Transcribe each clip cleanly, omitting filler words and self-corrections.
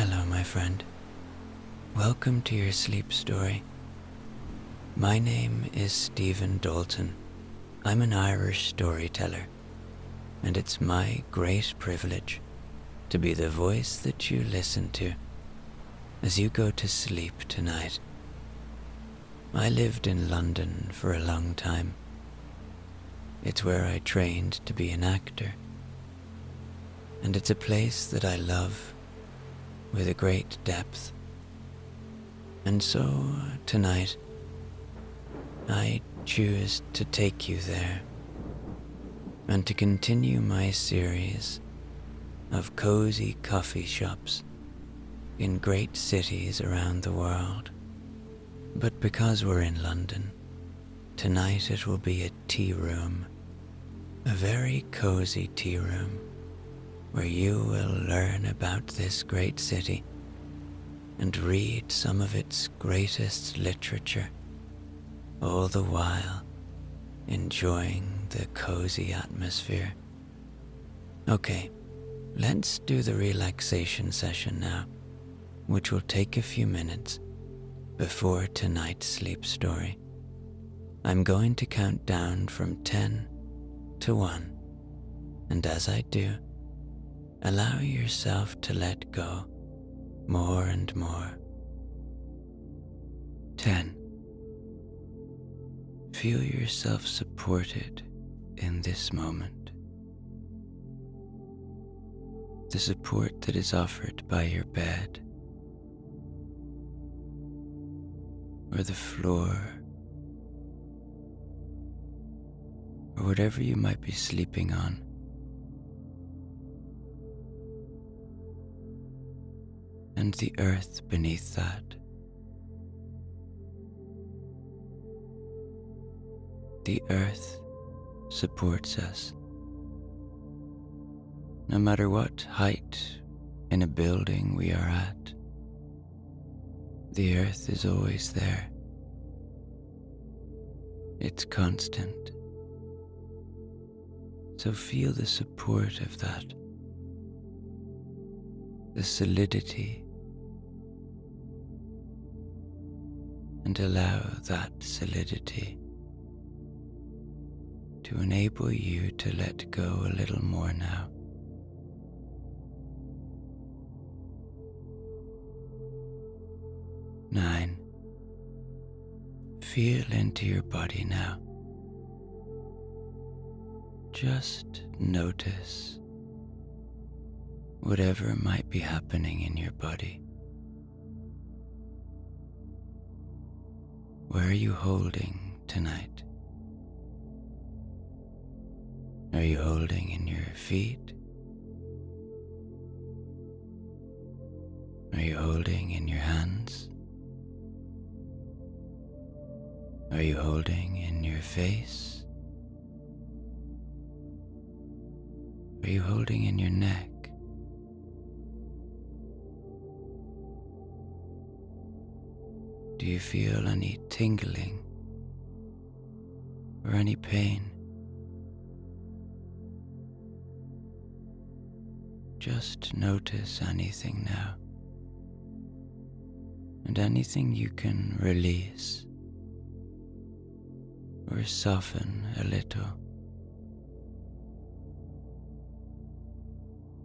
Hello, my friend. Welcome to your sleep story. My name is Stephen Dalton. I'm an Irish storyteller, and it's my great privilege to be the voice that you listen to as you go to sleep tonight. I lived in London for a long time. It's where I trained to be an actor, and it's a place that I love with a great depth. And so tonight, I choose to take you there and to continue my series of cozy coffee shops in great cities around the world. But because we're in London, tonight it will be a tea room, a very cozy tea room, where you will learn about this great city and read some of its greatest literature, all the while enjoying the cozy atmosphere. Okay, let's do the relaxation session now, which will take a few minutes before tonight's sleep story. I'm going to count down from 10 to 1, and as I do, allow yourself to let go more and more. 10. Feel yourself supported in this moment. The support that is offered by your bed, or the floor, or whatever you might be sleeping on. And the earth beneath that. The earth supports us. No matter what height in a building we are at, the earth is always there. It's constant. So feel the support of that, the solidity, and allow that solidity to enable you to let go a little more now. Nine. Feel into your body now. Just notice whatever might be happening in your body. Where are you holding tonight? Are you holding in your feet? Are you holding in your hands? Are you holding in your face? Are you holding in your neck? Do you feel any tingling or any pain? Just notice anything now, and anything you can release or soften a little.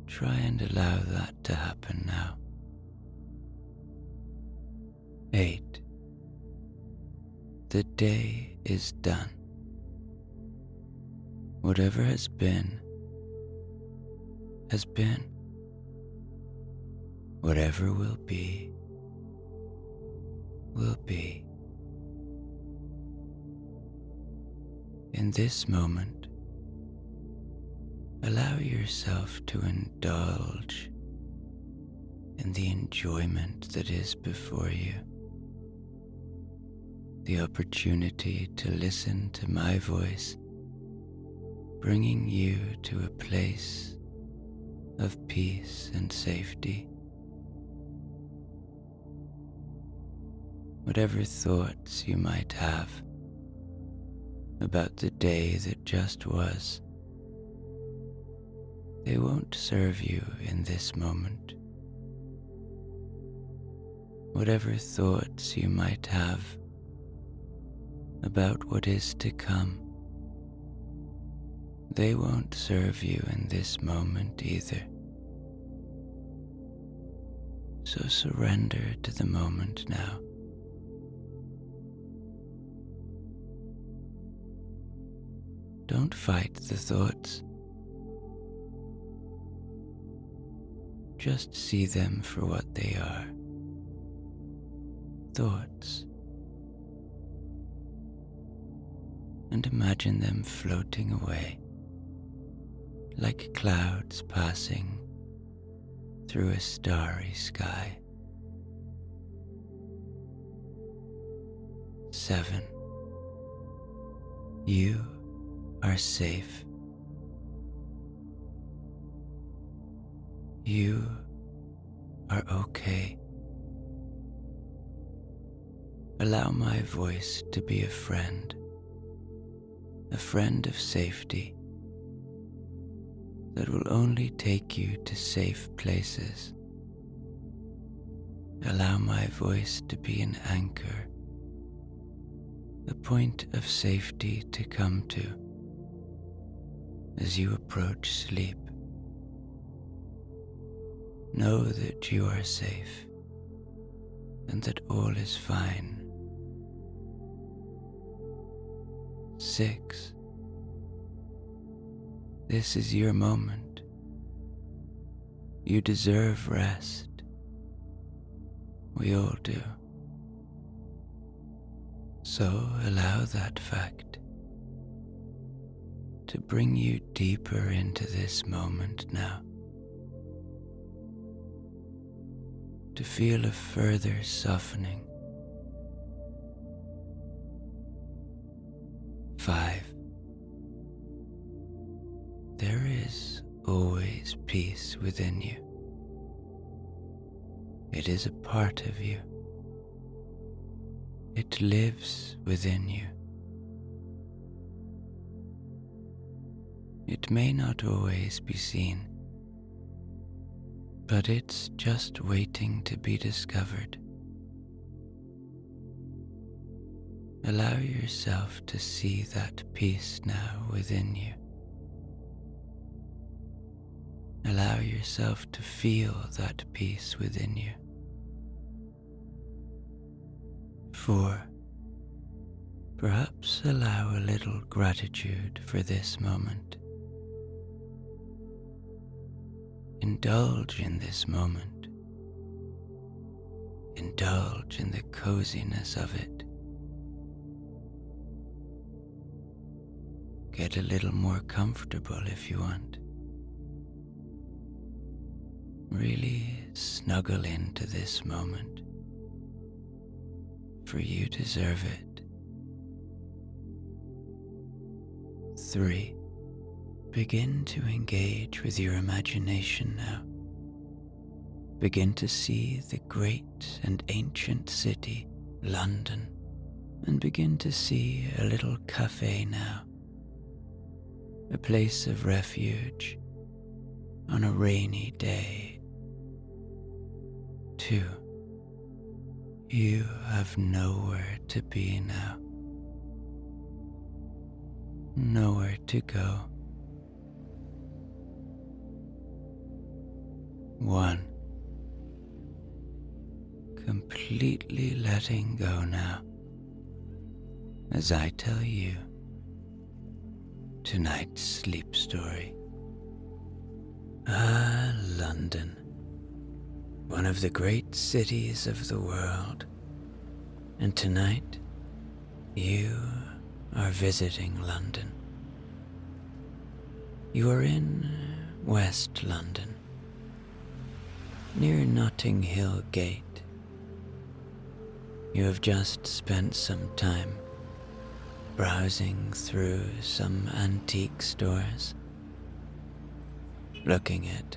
Try and allow that to happen now. 8. The day is done. Whatever has been, has been. Whatever will be, will be. In this moment, allow yourself to indulge in the enjoyment that is before you. The opportunity to listen to my voice, bringing you to a place of peace and safety. Whatever thoughts you might have about the day that just was, they won't serve you in this moment. whatever thoughts you might have about what is to come, they won't serve you in this moment either. So surrender to the moment now. Don't fight the thoughts. Just see them for what they are. Thoughts. And imagine them floating away like clouds passing through a starry sky. 7. You are safe. You are okay. Allow my voice to be a friend of safety that will only take you to safe places. Allow my voice to be an anchor, a point of safety to come to as you approach sleep. Know that you are safe and that all is fine. 6. This is your moment. You deserve rest. We all do. So allow that fact to bring you deeper into this moment now, to feel a further softening. 5. There is always peace within you. It is a part of you. It lives within you. It may not always be seen, but it's just waiting to be discovered. Allow yourself to see that peace now within you. Allow yourself to feel that peace within you. 4. Perhaps allow a little gratitude for this moment. Indulge in this moment. Indulge in the coziness of it. Get a little more comfortable if you want. Really snuggle into this moment, for you deserve it. 3. Begin to engage with your imagination now. Begin to see the great and ancient city, London, and begin to see a little cafe now, a place of refuge on a rainy day. 2. You have nowhere to be now, nowhere to go. 1. Completely letting go now, as I tell you tonight's sleep story. Ah, London, one of the great cities of the world. And tonight, you are visiting London. You are in West London, near Notting Hill Gate. You have just spent some time browsing through some antique stores, looking at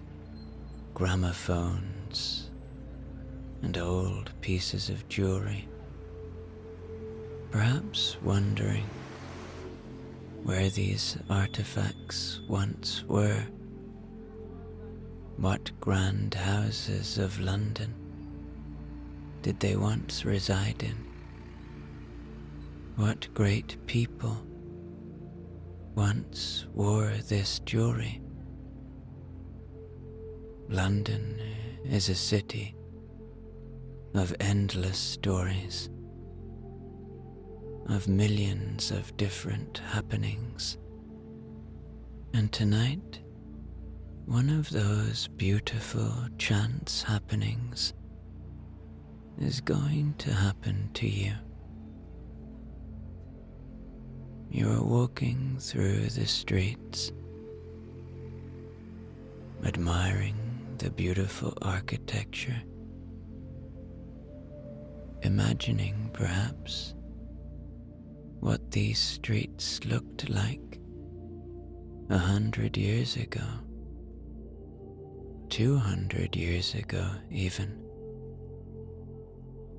gramophones and old pieces of jewelry, perhaps wondering where these artifacts once were, what grand houses of London did they once reside in? What great people once wore this jewelry? London is a city of endless stories, of millions of different happenings. And tonight, one of those beautiful chance happenings is going to happen to you. You are walking through the streets, admiring the beautiful architecture, imagining perhaps what these streets looked like 100 years ago, 200 years ago even.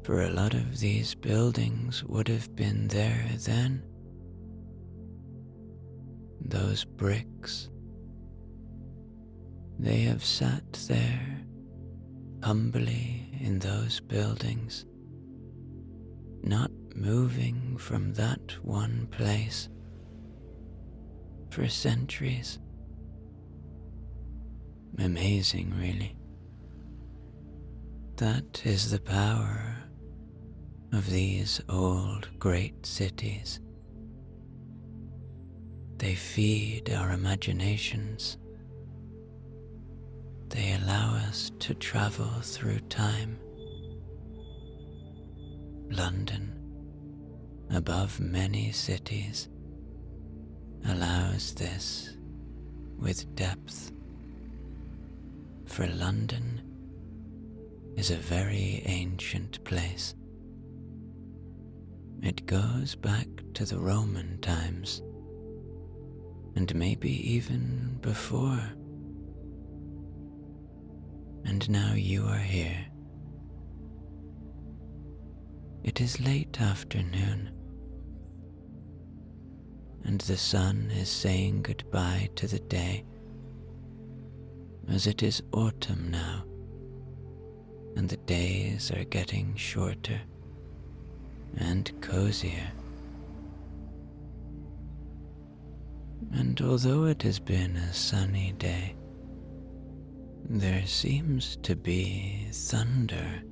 For a lot of these buildings would have been there then. Those bricks, they have sat there humbly in those buildings, not moving from that one place for centuries. Amazing, really. That is the power of these old great cities. They feed our imaginations. They allow us to travel through time. London, above many cities, allows this with depth. For London is a very ancient place. It goes back to the Roman times, and maybe even before. And now you are here. It is late afternoon, and the sun is saying goodbye to the day, as it is autumn now, and the days are getting shorter and cozier. And although it has been a sunny day, there seems to be thunder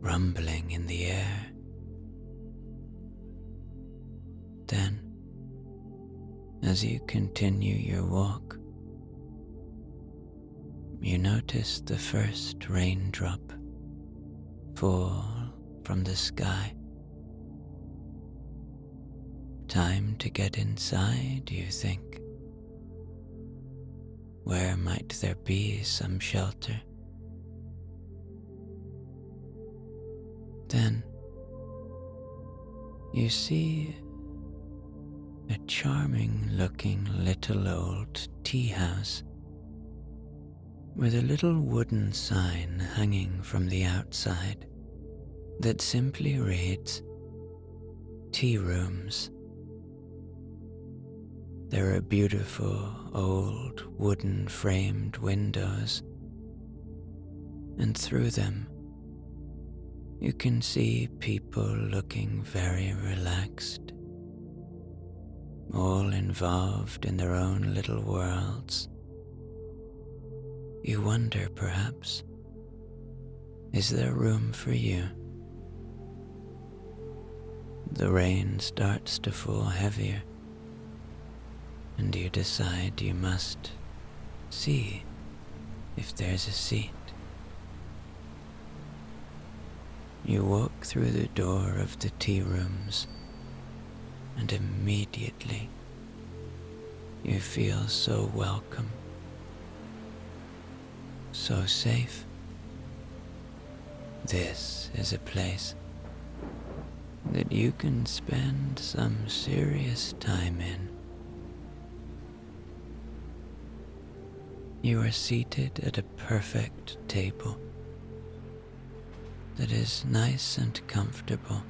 rumbling in the air. Then, as you continue your walk, you notice the first raindrop fall from the sky. Time to get inside, you think. Where might there be some shelter? Then you see a charming looking little old tea house with a little wooden sign hanging from the outside that simply reads, "Tea Rooms." There are beautiful old wooden framed windows, and through them you can see people looking very relaxed, all involved in their own little worlds. You wonder, perhaps, is there room for you? The rain starts to fall heavier, and you decide you must see if there's a seat. You walk through the door of the tea rooms, and immediately you feel so welcome, so safe. This is a place that you can spend some serious time in. You are seated at a perfect table that is nice and comfortable.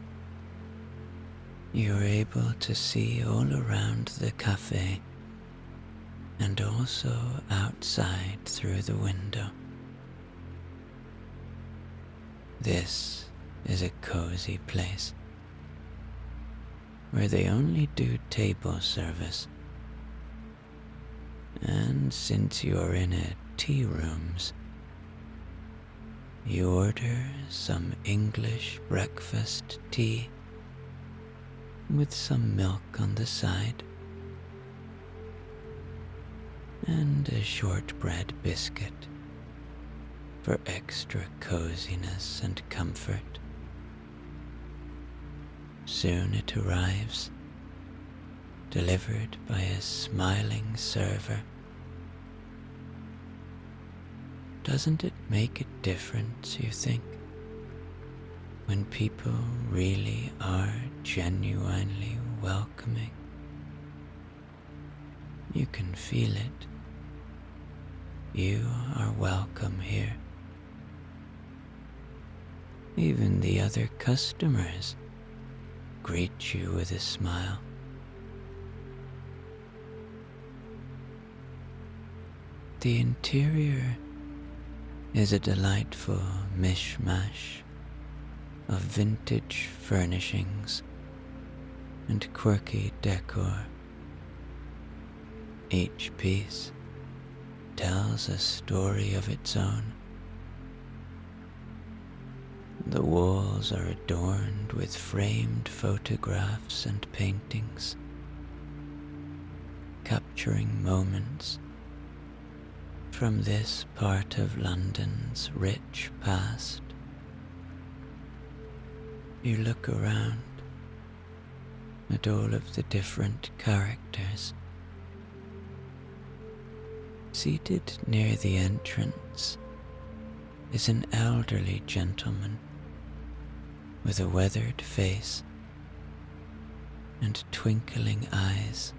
You are able to see all around the cafe and also outside through the window. This is a cozy place where they only do table service. And since you're in a tea rooms, you order some English breakfast tea with some milk on the side and a shortbread biscuit for extra coziness and comfort. Soon it arrives, delivered by a smiling server. Doesn't it make a difference, you think, when people really are genuinely welcoming? You can feel it. You are welcome here. Even the other customers greet you with a smile. The interior is a delightful mishmash of vintage furnishings and quirky decor. Each piece tells a story of its own. The walls are adorned with framed photographs and paintings, capturing moments from this part of London's rich past. You look around at all of the different characters. Seated near the entrance is an elderly gentleman with a weathered face and twinkling eyes.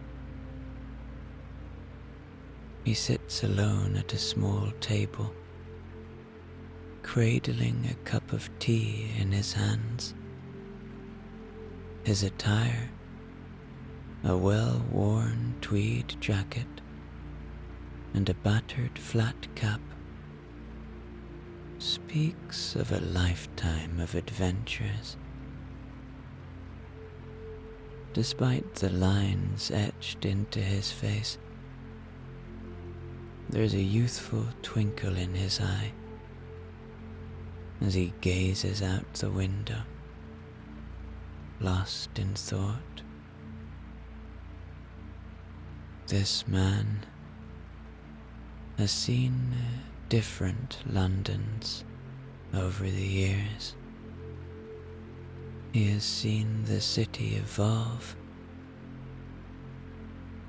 He sits alone at a small table, cradling a cup of tea in his hands. His attire, a well-worn tweed jacket and a battered flat cap, speaks of a lifetime of adventures. Despite the lines etched into his face, there's a youthful twinkle in his eye as he gazes out the window, lost in thought. This man has seen different Londons over the years. He has seen the city evolve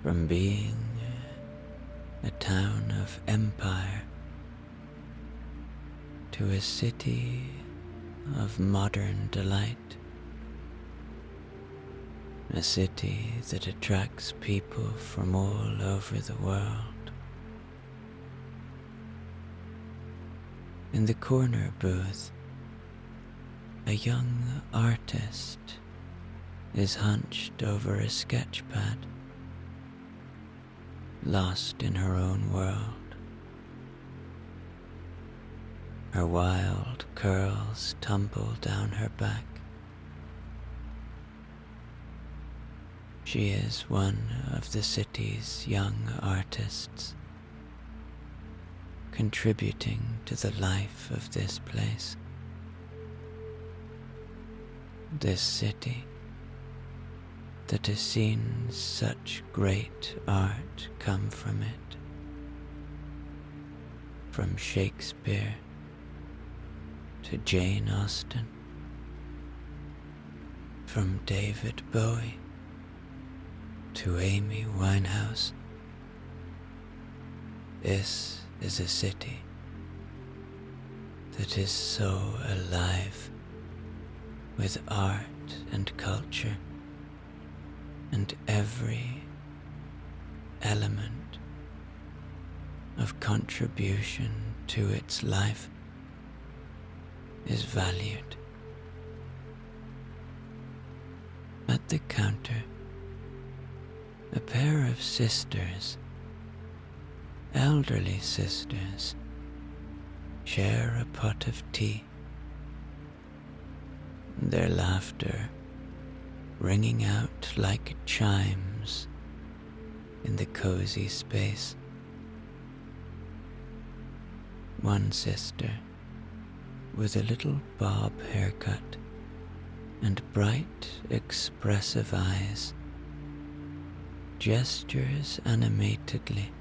from being a town of empire to a city of modern delight, a city that attracts people from all over the world. In the corner booth, a young artist is hunched over a sketchpad, lost in her own world. Her wild curls tumble down her back. She is one of the city's young artists, contributing to the life of this place. This city that has seen such great art come from it. From Shakespeare to Jane Austen, from David Bowie to Amy Winehouse. This is a city that is so alive with art and culture, and every element of contribution to its life is valued. At the counter, a pair of sisters, elderly sisters, share a pot of tea their laughter ringing out like chimes in the cozy space. One sister, with a little bob haircut and bright, expressive eyes, gestures animatedly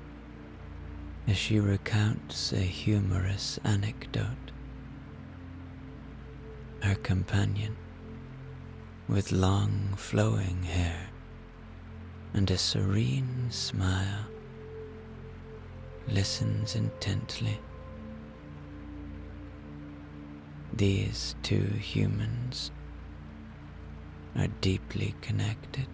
as she recounts a humorous anecdote. Her companion, with long flowing hair and a serene smile, listens intently. These two humans are deeply connected,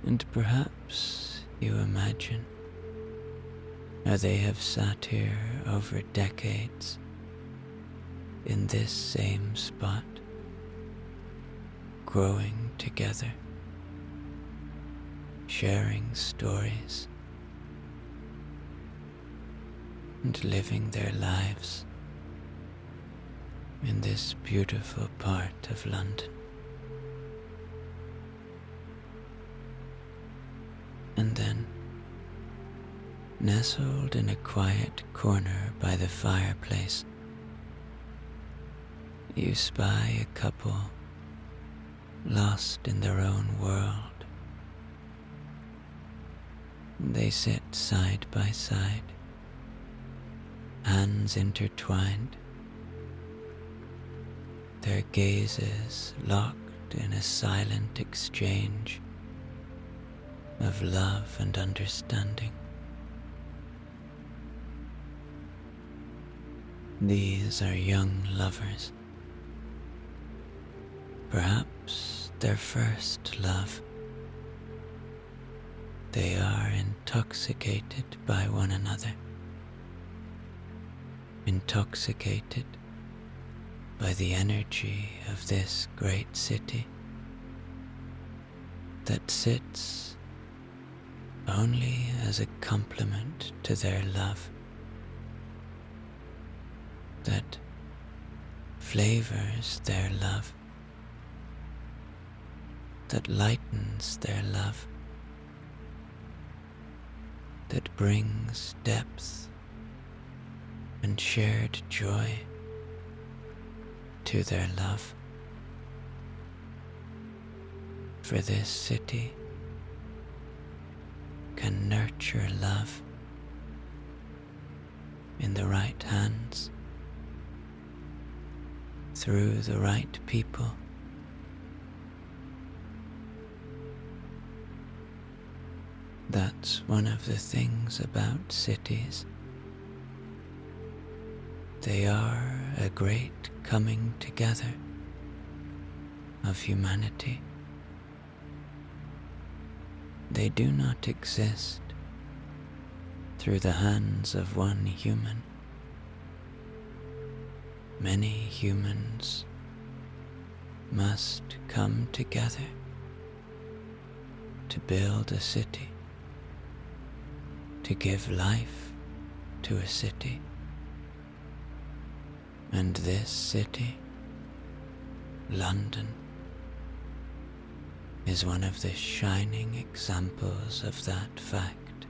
and perhaps you imagine how they have sat here over decades in this same spot, growing together, sharing stories, and living their lives in this beautiful part of London. And then, nestled in a quiet corner by the fireplace, you spy a couple lost in their own world. They sit side by side, hands intertwined, their gazes locked in a silent exchange of love and understanding. These are young lovers, perhaps their first love. They are intoxicated by one another, intoxicated by the energy of this great city that sits only as a complement to their love, that flavors their love, that lightens their love, that brings depth and shared joy to their love. For this city can nurture love in the right hands, through the right people. That's one of the things about cities. They are a great coming together of humanity. They do not exist through the hands of one human. Many humans must come together to build a city, to give life to a city. And this city, London, is one of the shining examples of that fact.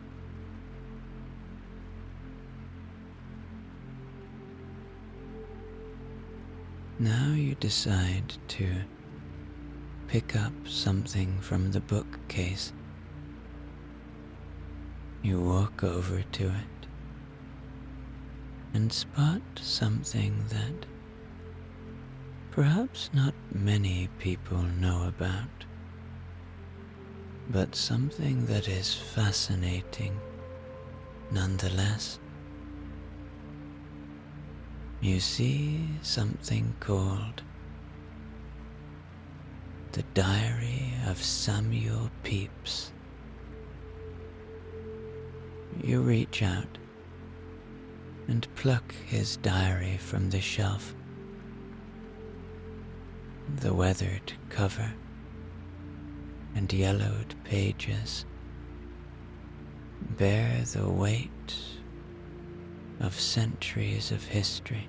Now you decide to pick up something from the bookcase. You walk over to it and spot something that perhaps not many people know about, but something that is fascinating nonetheless. You see something called the Diary of Samuel Pepys. You reach out and pluck his diary from the shelf. The weathered cover and yellowed pages bear the weight of centuries of history.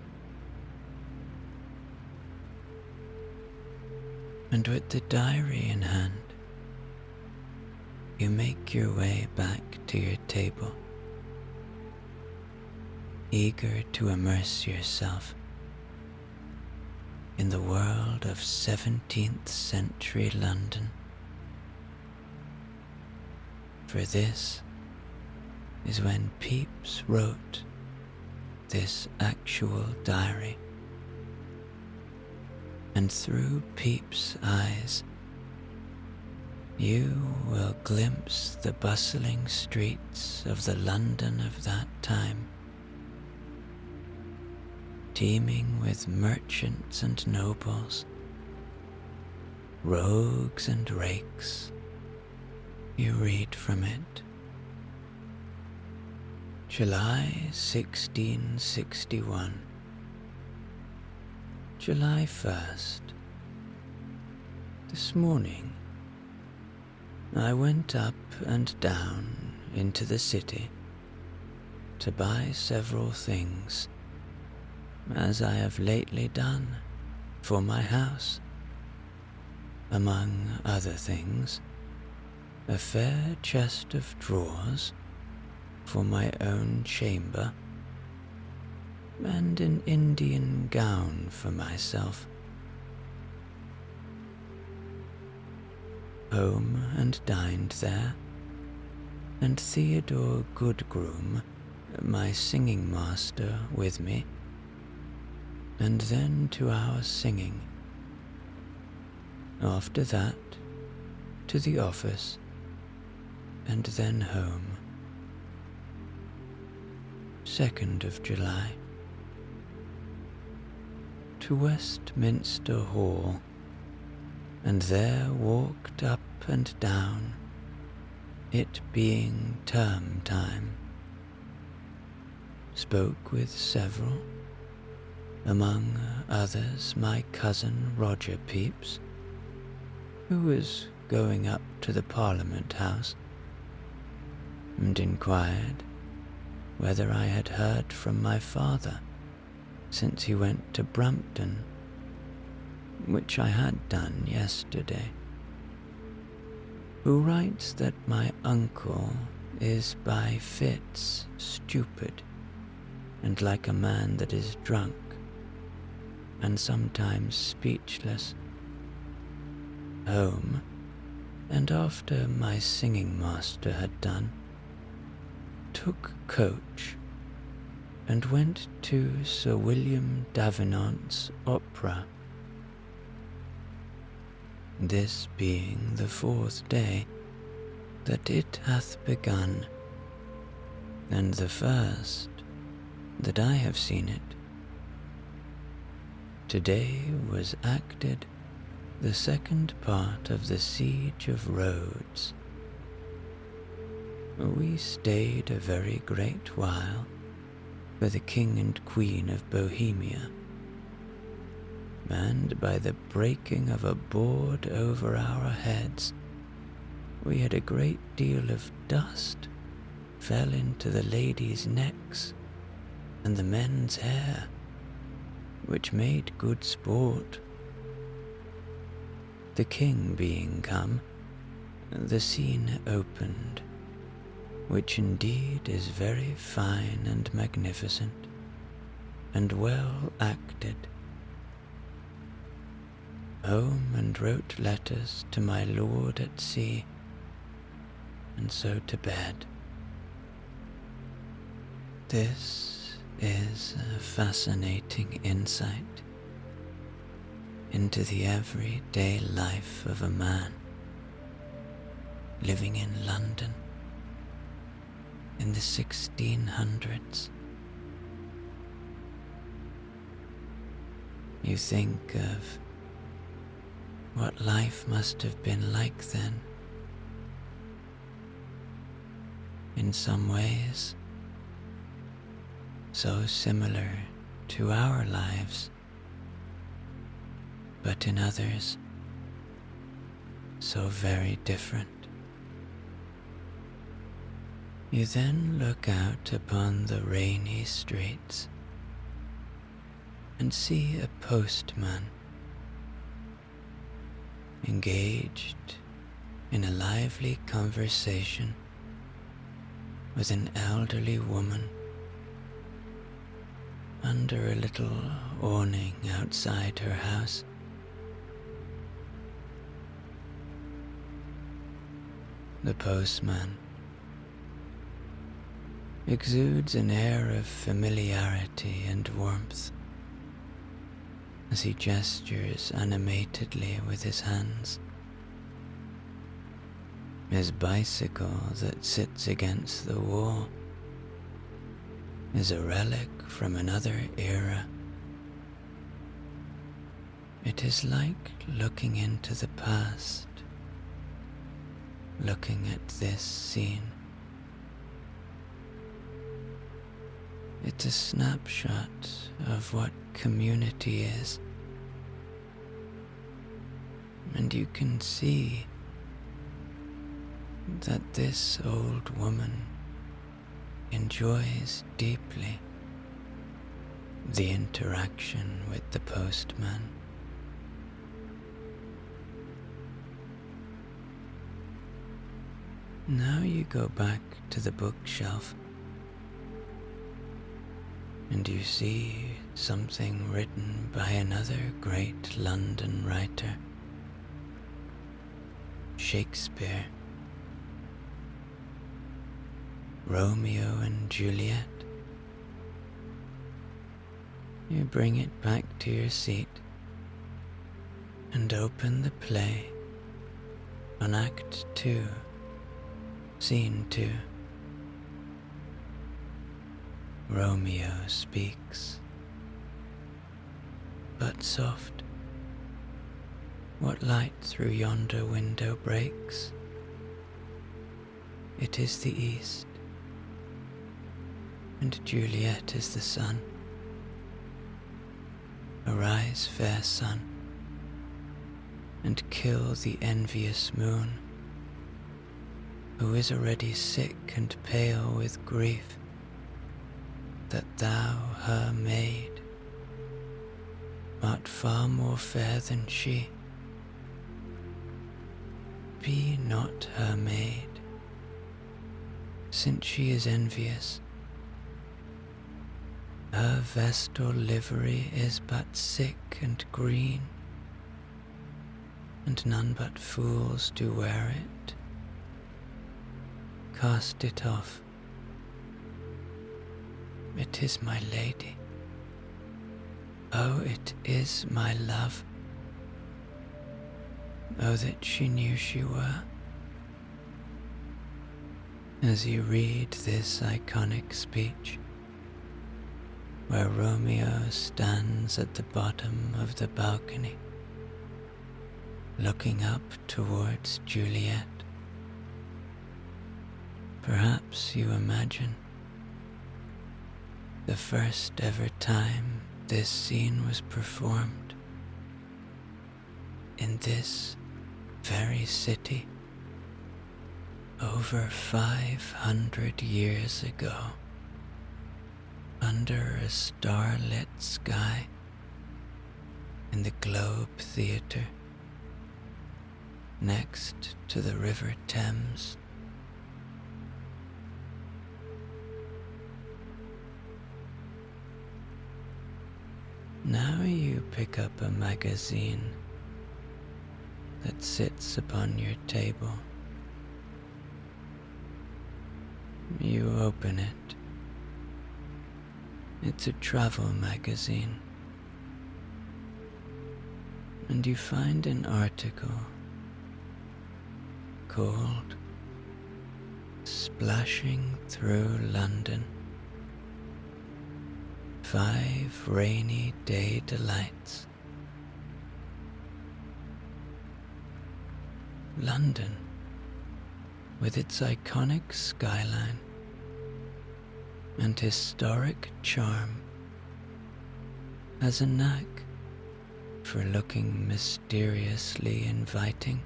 and with the diary in hand, you make your way back to your table, eager to immerse yourself in the world of 17th century London. For this is when Pepys wrote this actual diary, and through Pepys' eyes you will glimpse the bustling streets of the London of that time, teeming with merchants and nobles, rogues and rakes. You read from it. July 1661. July 1st. This morning I went up and down into the city to buy several things, as I have lately done for my house. Among other things, a fair chest of drawers for my own chamber, and an Indian gown for myself. Home and dined there, and Theodore Goodgroom, my singing master, with me, and then to our singing. After that, to the office, and then home. 2nd of July. To Westminster Hall, and there walked up and down, it being term time. Spoke with several, among others my cousin Roger Pepys, who was going up to the Parliament House, and inquired whether I had heard from my father since he went to Brampton, which I had done yesterday, who writes that my uncle is by fits stupid, and like a man that is drunk, and sometimes speechless. Home, and after my singing master had done, took coach and went to Sir William Davenant's opera, this being the 4th day that it hath begun, and the first that I have seen it. Today was acted the 2nd part of the Siege of Rhodes. We stayed a very great while for the King and Queen of Bohemia, and by the breaking of a board over our heads, we had a great deal of dust fell into the ladies' necks and the men's hair, which made good sport. The king being come, the scene opened, which indeed is very fine and magnificent, and well acted. Home and wrote letters to my lord at sea, and so to bed. This is a fascinating insight into the everyday life of a man living in London in the 1600s. You think of what life must have been like then. In some ways, so similar to our lives, but in others, so very different. You then look out upon the rainy streets and see a postman engaged in a lively conversation with an elderly woman under a little awning outside her house. The postman exudes an air of familiarity and warmth as he gestures animatedly with his hands. His bicycle that sits against the wall is a relic from another era. It is like looking into the past, looking at this scene. It's a snapshot of what community is, and you can see that this old woman enjoys deeply the interaction with the postman. Now you go back to the bookshelf and you see something written by another great London writer, Shakespeare. Romeo and Juliet. You bring it back to your seat and open the play on Act 2, Scene 2. Romeo speaks, but soft. What light through yonder window breaks? It is the east, and Juliet is the sun. Arise, fair sun, and kill the envious moon, who is already sick and pale with grief, that thou, her maid, art far more fair than she. Be not her maid, since she is envious. Her vestal livery is but sick and green, and none but fools do wear it. Cast it off. It is my lady. Oh, it is my love. Oh, that she knew she were. As you read this iconic speech, where Romeo stands at the bottom of the balcony, looking up towards Juliet, perhaps you imagine the first ever time this scene was performed in this very city over 500 years ago, under a starlit sky in the Globe Theatre next to the River Thames. Now you pick up a magazine that sits upon your table. You open it. It's a travel magazine, and you find an article called Splashing Through London, 5 Rainy Day Delights. London, with its iconic skyline and historic charm, has a knack for looking mysteriously inviting,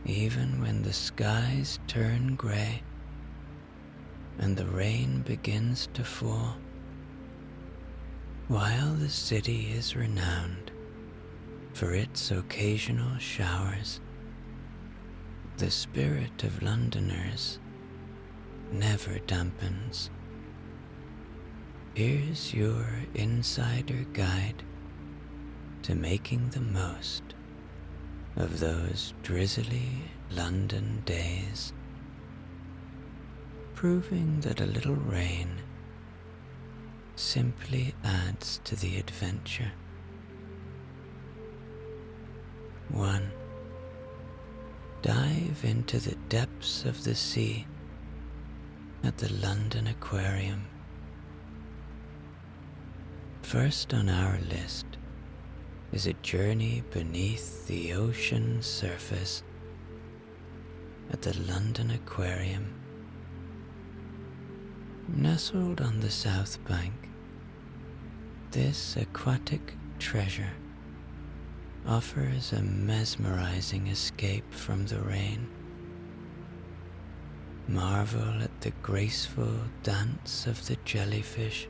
even when the skies turn grey and the rain begins to fall. While the city is renowned for its occasional showers, the spirit of Londoners never dampens. Here's your insider guide to making the most of those drizzly London days, proving that a little rain simply adds to the adventure. 1. Dive into the depths of the sea at the London Aquarium. First on our list is a journey beneath the ocean's surface at the London Aquarium. Nestled on the south bank, this aquatic treasure offers a mesmerizing escape from the rain. Marvel at the graceful dance of the jellyfish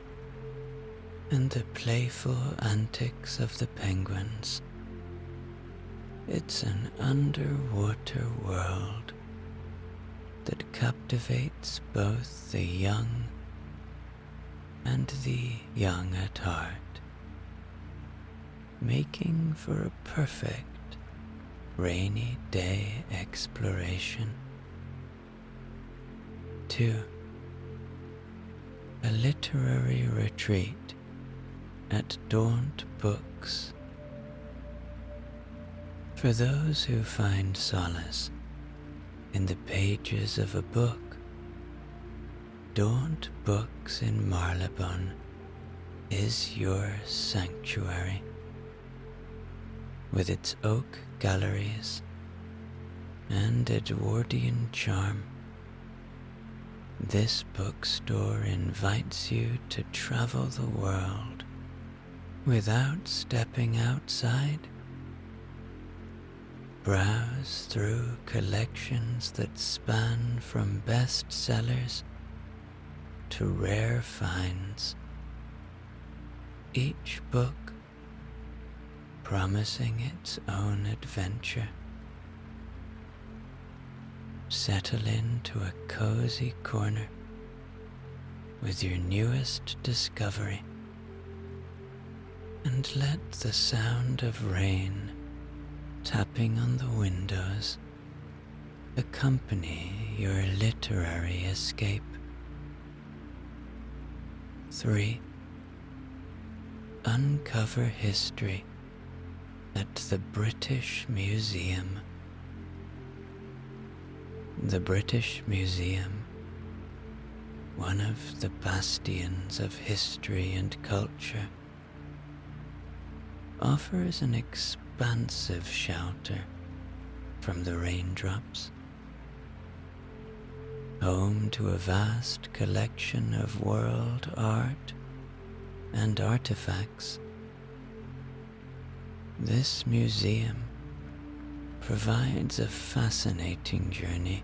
and the playful antics of the penguins. It's an underwater world that captivates both the young and the young at heart, making for a perfect rainy day exploration. 2. A literary retreat at Daunt Books. For those who find solace in the pages of a book, Daunt Books in Marylebone is your sanctuary. With its oak galleries and Edwardian charm, this bookstore invites you to travel the world without stepping outside. Browse through collections that span from bestsellers to rare finds, each book promising its own adventure. Settle into a cozy corner with your newest discovery and let the sound of rain tapping on the windows accompany your literary escape. 3. Uncover history at the British Museum. The British Museum, one of the bastions of history and culture, offers an expansive shelter from the raindrops. Home to a vast collection of world art and artifacts, this museum provides a fascinating journey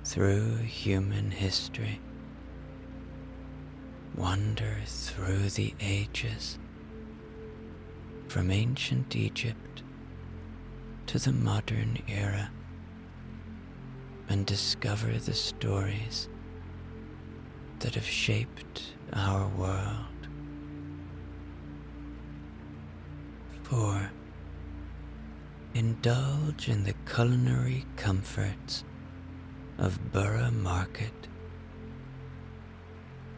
through human history. Wander through the ages, from ancient Egypt to the modern era, and discover the stories that have shaped our world. 4. Indulge in the culinary comforts of Borough Market.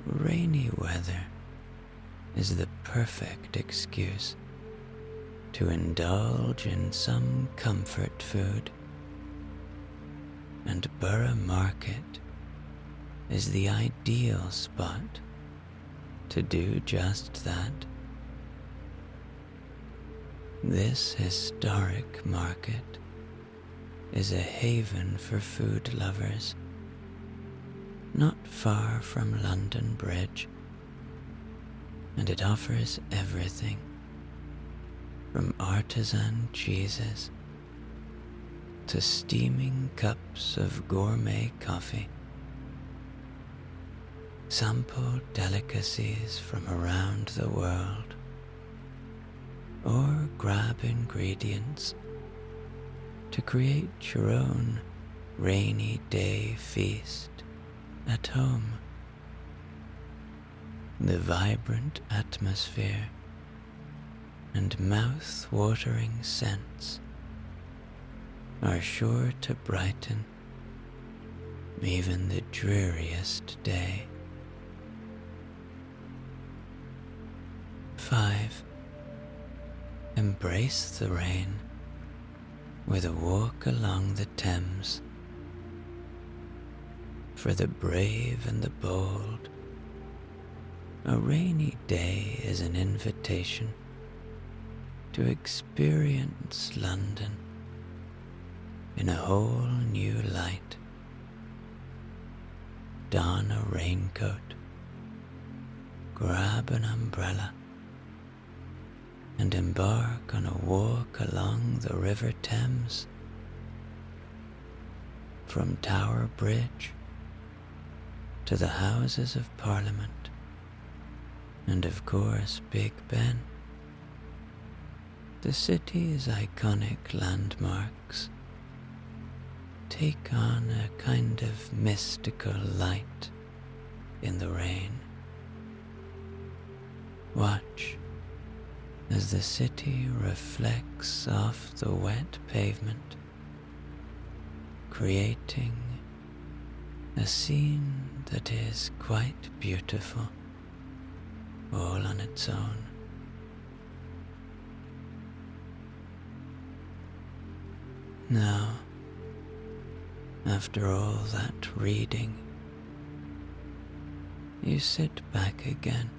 Rainy weather is the perfect excuse to indulge in some comfort food, and Borough Market is the ideal spot to do just that. This historic market is a haven for food lovers, not far from London Bridge, and it offers everything from artisan cheeses to steaming cups of gourmet coffee. Sample delicacies from around the world or grab ingredients to create your own rainy day feast at home. The vibrant atmosphere and mouth-watering scents are sure to brighten even the dreariest day. 5. Embrace the rain with a walk along the Thames. For the brave and the bold, a rainy day is an invitation to experience London in a whole new light. Don a raincoat, grab an umbrella, and embark on a walk along the River Thames. From Tower Bridge to the Houses of Parliament, and of course Big Ben, the city's iconic landmarks take on a kind of mystical light in the rain. Watch as the city reflects off the wet pavement, creating a scene that is quite beautiful all on its own. Now, after all that reading, you sit back again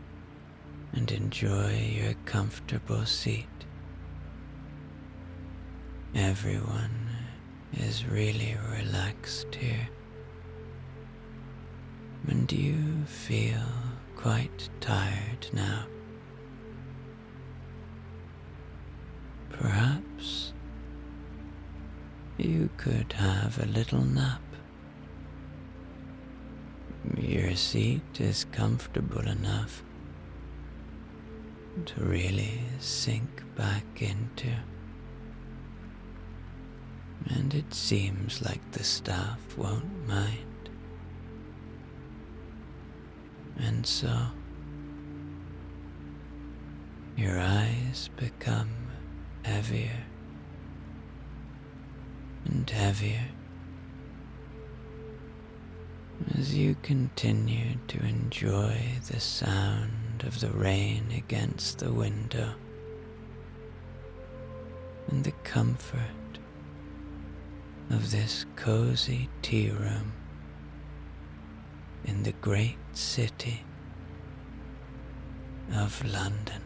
and enjoy your comfortable seat. Everyone is really relaxed here, and you feel quite tired now. Perhaps you could have a little nap. Your seat is comfortable enough to really sink back into, and it seems like the staff won't mind. And so, your eyes become heavier and heavier as you continue to enjoy the sound of the rain against the window and the comfort of this cozy tea room in the great city of London.